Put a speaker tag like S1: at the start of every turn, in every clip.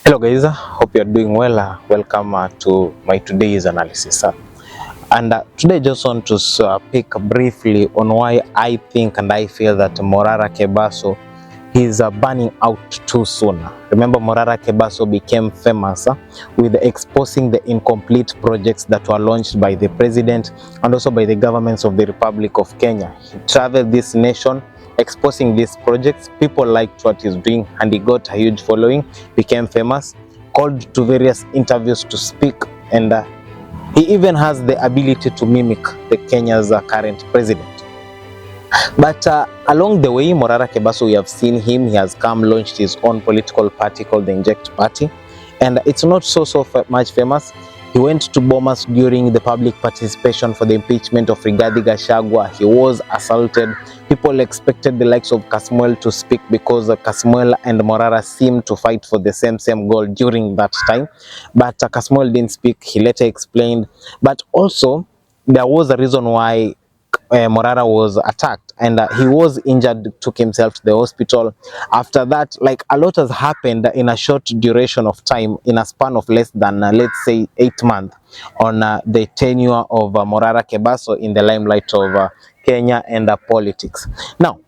S1: Hello guys, hope you're doing well. Welcome to my today's analysis. Today I just want to speak briefly on why I think and I feel that Morara Kebaso is burning out too soon. Remember, Morara Kebaso became famous with exposing the incomplete projects that were launched by the president and also by the governments of the Republic of Kenya. He traveled this nation exposing these projects. People liked what he's doing and he got a huge following, became famous, called to various interviews to speak, and he even has the ability to mimic the Kenya's current president. But along the way, Morara Kebaso, we have seen him, he has come, launched his own political party called the Inject Party, and it's not so much famous. He went to Bomas during the public participation for the impeachment of Rigathi Gachagua. He was assaulted. People expected the likes of Kasmuel to speak because Kasmuel and Morara seemed to fight for the same goal during that time. But Kasmuel didn't speak. He later explained. But also, there was a reason why Morara was attacked, and he was injured, took himself to the hospital. After that, like, a lot has happened in a short duration of time, in a span of less than let's say 8 months, on the tenure of Morara Kebaso in the limelight of Kenya and politics. Now,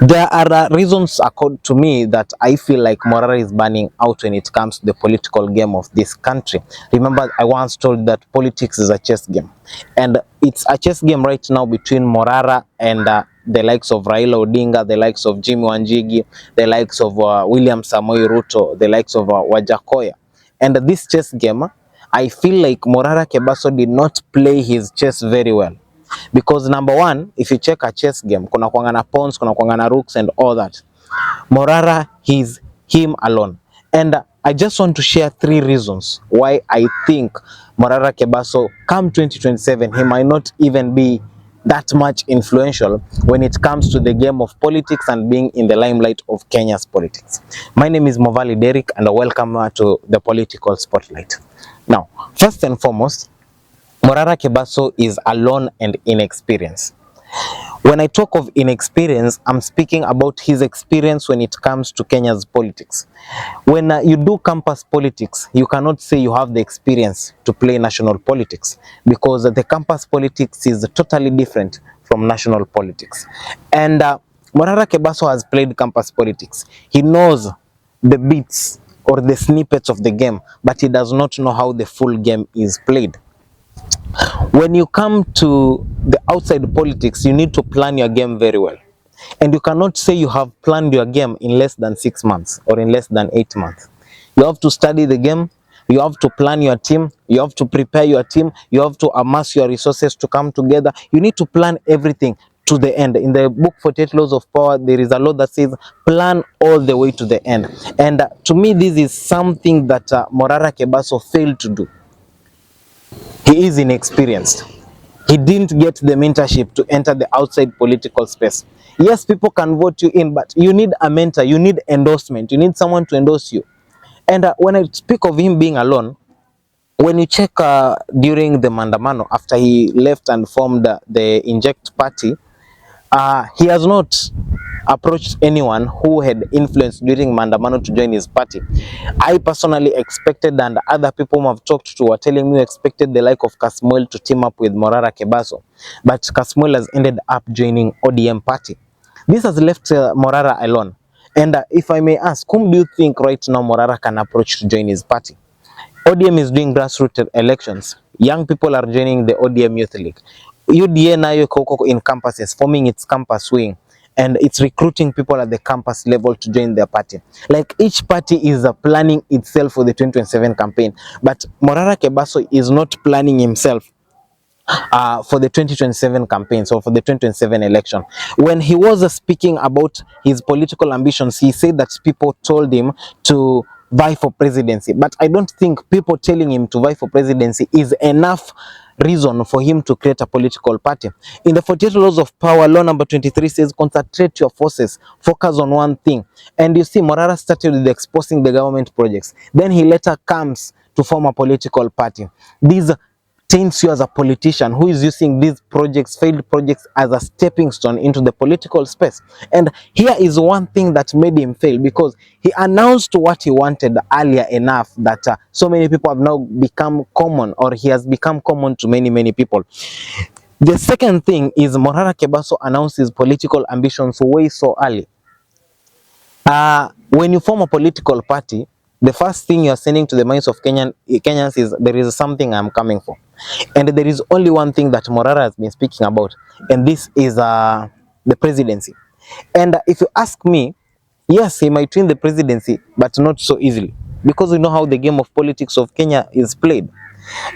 S1: there are reasons, according to me, that I feel like Morara is burning out when it comes to the political game of this country. Remember, I once told that politics is a chess game, and it's a chess game right now between Morara and the likes of Raila Odinga, the likes of Jimmy Wanjigi, the likes of William Samoei Ruto, the likes of Wajakoya. And this chess game, I feel like Morara Kebaso did not play his chess very well. Because number one, if you check a chess game, kuna kuangana pawns, kuna kuangana rooks and all that. Morara, he's him alone. And I just want to share 3 reasons why I think Morara Kebaso, come 2027, he might not even be that much influential when it comes to the game of politics and being in the limelight of Kenya's politics. My name is Movali Derrick, and welcome to the Political Spotlight. Now, first and foremost, Morara Kebaso is alone and inexperienced. When I talk of inexperience, I'm speaking about his experience when it comes to Kenya's politics. When you do campus politics, you cannot say you have the experience to play national politics, because the campus politics is totally different from national politics. And Morara Kebaso has played campus politics. He knows the bits or the snippets of the game, but he does not know how the full game is played. When you come to the outside politics, you need to plan your game very well. And you cannot say you have planned your game in less than 6 months or in less than 8 months. You have to study the game, you have to plan your team, you have to prepare your team, you have to amass your resources to come together. You need to plan everything to the end. In the book 48 Laws of Power, there is a law that says plan all the way to the end. And to me, this is something that Morara Kebaso failed to do. He is inexperienced. He didn't get the mentorship to enter the outside political space. Yes, people can vote you in, but you need a mentor, you need endorsement, you need someone to endorse you. And when I speak of him being alone, when you check during the Mandamano, after he left and formed the Inject Party, he has not approached anyone who had influence during Mandamano to join his party. I personally expected, and other people who have talked to were telling me, expected the like of Kasmuel to team up with Morara Kebaso. But Kasmuel has ended up joining ODM party. This has left Morara alone. And if I may ask, whom do you think right now Morara can approach to join his party? ODM is doing grassroots elections. Young people are joining the ODM Youth League. UDA nayo iko in campuses, forming its campus wing, and it's recruiting people at the campus level to join their party. Like, each party is planning itself for the 2027 campaign, but Morara Kebaso is not planning himself for the 2027 campaign, so for the 2027 election. When he was speaking about his political ambitions, he said that people told him to vie for presidency, but I don't think people telling him to vie for presidency is enough reason for him to create a political party. In the 48 Laws of Power, law number 23 says, concentrate your forces, focus on one thing. And you see, Morara started with exposing the government projects. Then he later comes to form a political party. These taints you as a politician who is using these projects, failed projects, as a stepping stone into the political space. And here is one thing that made him fail, because he announced what he wanted earlier enough that so many people have now become common, or he has become common to many people. The second thing is Morara Kebaso announced his political ambitions way so early. When you form a political party, the first thing you're sending to the minds of Kenyans is, there is something I'm coming for. And there is only one thing that Morara has been speaking about, and this is the presidency. And if you ask me, yes, he might win the presidency, but not so easily, because we know how the game of politics of Kenya is played.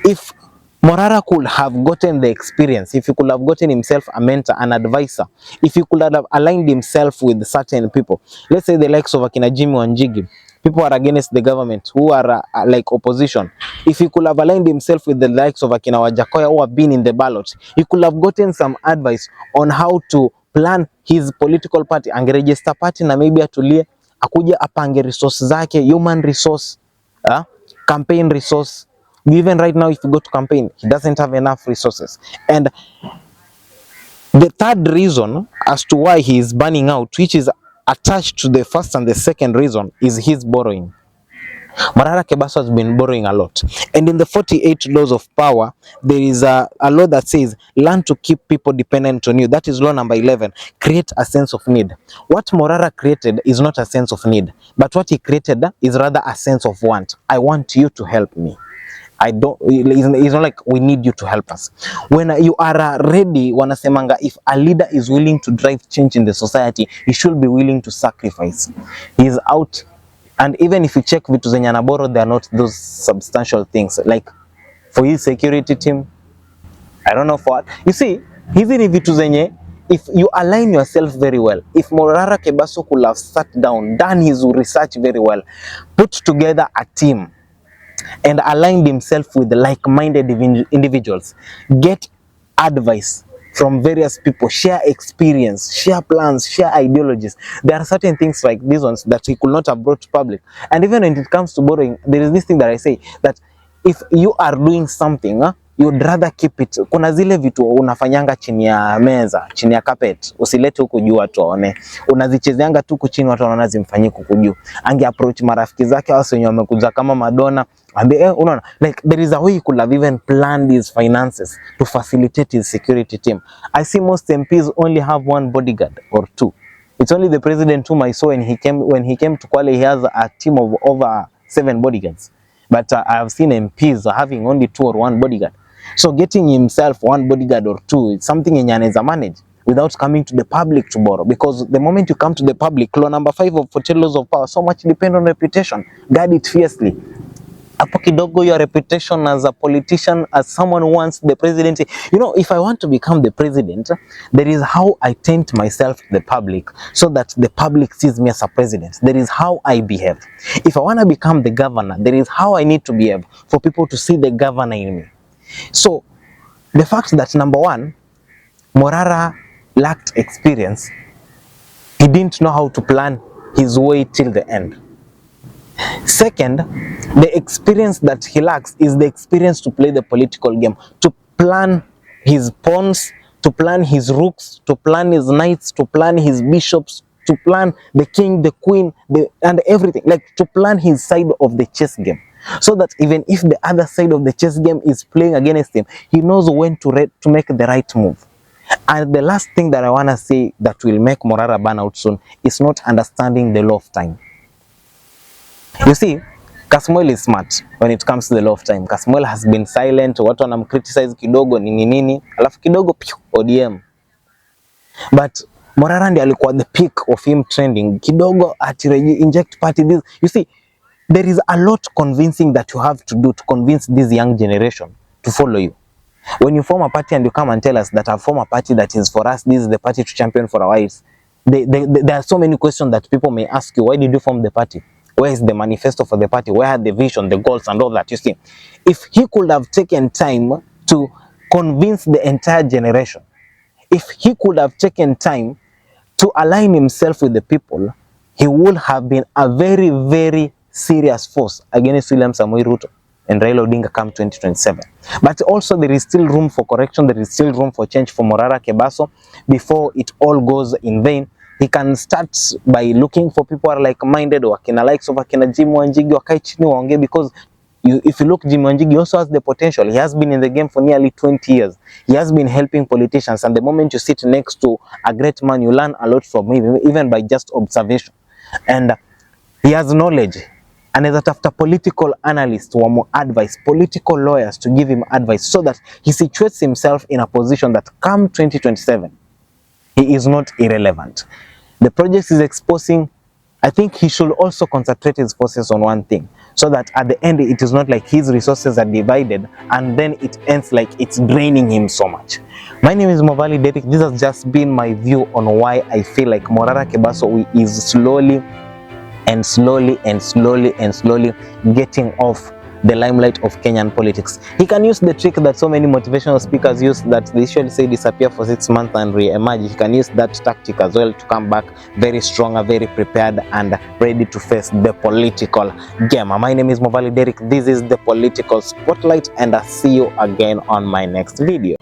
S1: If Morara could have gotten the experience, if he could have gotten himself a mentor, an advisor, if he could have aligned himself with certain people, let's say the likes of Akina Jimmy Wanjigi, people are against the government, who are like opposition. If he could have aligned himself with the likes of Akina Wajakoya, who have been in the ballot, he could have gotten some advice on how to plan his political party. Angeregister party na maybe atulie, akuja apange resources zake, human resource, campaign resource. Even right now, if you go to campaign, he doesn't have enough resources. And the third reason as to why he is burning out, which is attached to the first and the second reason, is his borrowing. Morara Kebaso has been borrowing a lot. And in the 48 laws of power, there is a law that says, learn to keep people dependent on you. That is law number 11. Create a sense of need. What Morara created is not a sense of need, but what he created is rather a sense of want. I want you to help me. It's not like we need you to help us. When you are ready, wanasemanga, if a leader is willing to drive change in the society, he should be willing to sacrifice. He is out. And even if you check vitu zenye anaboro, they are not those substantial things. Like for his security team, I don't know for what. You see, hizi ni vitu zenye, if you align yourself very well, if Morara Kebaso could have sat down, done his research very well, put together a team, and aligned himself with like-minded individuals, get advice from various people, share experience, share plans, share ideologies. There are certain things like these ones that he could not have brought to public. And even when it comes to borrowing, there is this thing that I say, that if you are doing something, you'd rather keep it. Kuna zile vitu unafanyanga chini ya meza, chini ya carpet, usilete huku juu watu waone. Unazichezeanga tu huku chini, watu wanaona zimfanyie huku juu. Ange approach marafiki zake au wenye wamekuja kama Madonna, ambe unaona, like there is a way he could have even planned his finances to facilitate his security team. I see most MPs only have one bodyguard or two. It's only the president whom I saw when he came to Kwale, he has a team of over 7 bodyguards. But I have seen MPs having only 2 or 1 bodyguard. So getting himself 1 bodyguard or 2 is something in anaweza manage without coming to the public to borrow. Because the moment you come to the public, law number 5 of 40 laws of power, so much depend on reputation. Guard it fiercely. Hapo kidogo, your reputation as a politician, as someone who wants the presidency. You know, if I want to become the president, there is how I taint myself to the public so that the public sees me as a president. There is how I behave. If I want to become the governor, there is how I need to behave for people to see the governor in me. So the fact that, number 1, Morara lacked experience, he didn't know how to plan his way till the end. Second, the experience that he lacks is the experience to play the political game, to plan his pawns, to plan his rooks, to plan his knights, to plan his bishops, to plan the king, the queen, and everything, like to plan his side of the chess game. So that even if the other side of the chess game is playing against him, he knows when to make the right move. And the last thing that I want to say that will make Morara burn out soon is not understanding the law of time. You see, Kasmuel is smart when it comes to the law of time. Kasmuel has been silent, watu wanamcriticize kidogo nini, alafu kidogo ODM. But Morara ndiye alikuwa the peak of him trending. Kidogo inject party this. You see, there is a lot convincing that you have to do to convince this young generation to follow you. When you form a party and you come and tell us that I form a party that is for us, this is the party to champion for our wives. There are so many questions that people may ask you. Why did you form the party? Where is the manifesto for the party? Where are the vision, the goals, and all that? You see, if he could have taken time to convince the entire generation, if he could have taken time to align himself with the people, he would have been a very, very serious force against William Samoei Ruto. and Raila Odinga come 2027. But also there is still room for correction, there is still room for change for Morara Kebaso before it all goes in vain. He can start by looking for people who are like-minded, or akina likes of akina Jim Wanjigi wakae chini waongee, because if you look, Jim Wanjigi also has the potential. He has been in the game for nearly 20 years. He has been helping politicians, and the moment you sit next to a great man, you learn a lot from him, even by just observation. And he has knowledge, and is after political analysts who are more advice, political lawyers to give him advice, so that he situates himself in a position that come 2027, he is not irrelevant. The project is exposing. I think he should also concentrate his forces on one thing, so that at the end it is not like his resources are divided and then it ends like it's draining him so much. My name is Morara Kebaso. This has just been my view on why I feel like Morara Kebaso is slowly getting off the limelight of Kenyan politics. He can use the trick that so many motivational speakers use, that they usually say disappear for 6 months and re-emerge. He can use that tactic as well to come back very stronger, very prepared, and ready to face the political game. My name is Morara Kebaso. This is the Political Spotlight, and I'll see you again on my next video.